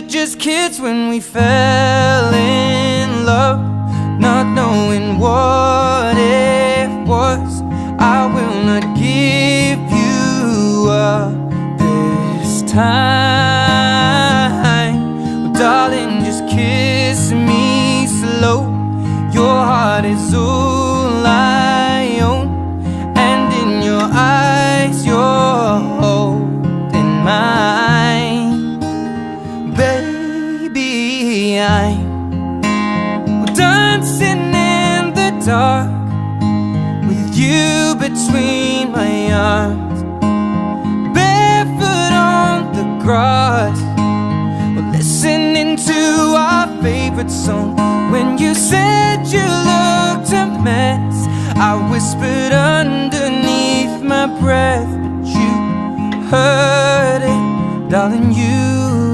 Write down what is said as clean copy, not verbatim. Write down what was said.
just kids when we fell in love, not knowing what it was. I will not give you up this time. Well, darling, just kiss me slow. Your heart is all I own, and in your eyes you're holding mine. Baby, I'm dancing in the dark with you between my arms, barefoot on the grass. We're listening to our favorite song. When you said you looked a mess, I whispered underneath my breath, but you heard it, darling, you